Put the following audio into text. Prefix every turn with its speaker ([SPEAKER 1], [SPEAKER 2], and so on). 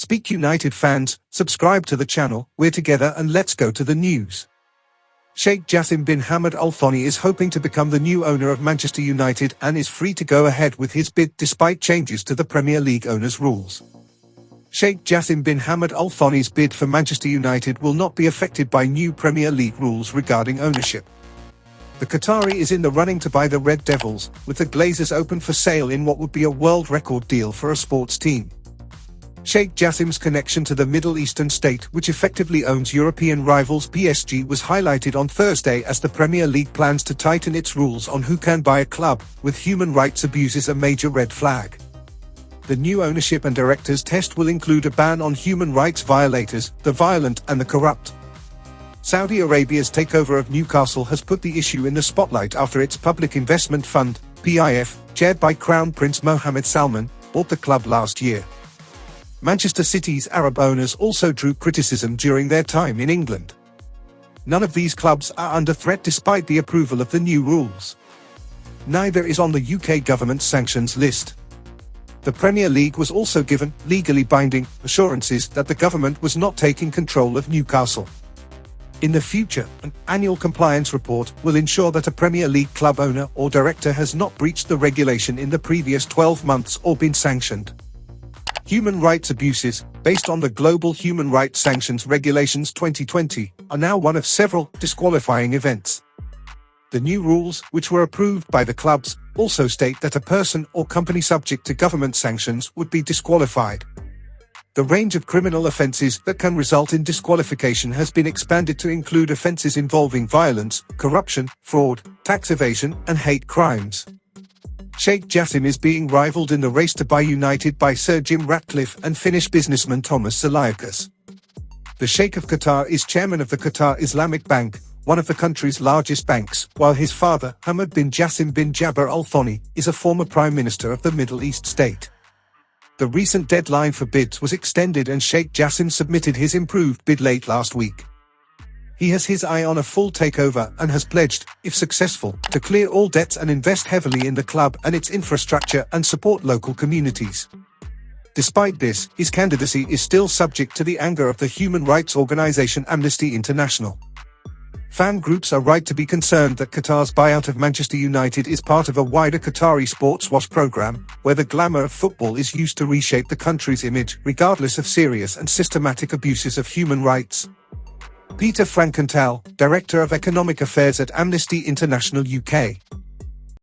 [SPEAKER 1] Speak United fans, subscribe to the channel, we're together and let's go to the news. Sheikh Jassim bin Hamad Al Thani is hoping to become the new owner of Manchester United and is free to go ahead with his bid despite changes to the Premier League owners' rules. Sheikh Jassim bin Hamad Al Thani's bid for Manchester United will not be affected by new Premier League rules regarding ownership. The Qatari is in the running to buy the Red Devils, with the Glazers open for sale in what would be a world record deal for a sports team. Sheikh Jassim's connection to the Middle Eastern state, which effectively owns European rivals PSG, was highlighted on Thursday as the Premier League plans to tighten its rules on who can buy a club, with human rights abuses a major red flag. The new ownership and directors test will include a ban on human rights violators, the violent and the corrupt. Saudi Arabia's takeover of Newcastle has put the issue in the spotlight after its public investment fund, PIF, chaired by Crown Prince Mohammed Salman, bought the club last year. Manchester City's Arab owners also drew criticism during their time in England. None of these clubs are under threat despite the approval of the new rules. Neither is on the UK government's sanctions list. The Premier League was also given legally binding assurances that the government was not taking control of Newcastle. In the future, an annual compliance report will ensure that a Premier League club owner or director has not breached the regulation in the previous 12 months or been sanctioned. Human rights abuses, based on the Global Human Rights Sanctions Regulations 2020, are now one of several disqualifying events. The new rules, which were approved by the clubs, also state that a person or company subject to government sanctions would be disqualified. The range of criminal offences that can result in disqualification has been expanded to include offences involving violence, corruption, fraud, tax evasion, and hate crimes. Sheikh Jassim is being rivaled in the race to buy United by Sir Jim Ratcliffe and Finnish businessman Thomas Zalaikas. The Sheikh of Qatar is chairman of the Qatar Islamic Bank, one of the country's largest banks, while his father, Hamad bin Jassim bin Jabir Al Thani, is a former Prime Minister of the Middle East state. The recent deadline for bids was extended and Sheikh Jassim submitted his improved bid late last week. He has his eye on a full takeover and has pledged, if successful, to clear all debts and invest heavily in the club and its infrastructure and support local communities. Despite this, his candidacy is still subject to the anger of the human rights organization Amnesty International. Fan groups are right to be concerned that Qatar's buyout of Manchester United is part of a wider Qatari sports wash program, where the glamour of football is used to reshape the country's image, regardless of serious and systematic abuses of human rights. Peter Frankenthal, Director of Economic Affairs at Amnesty International UK.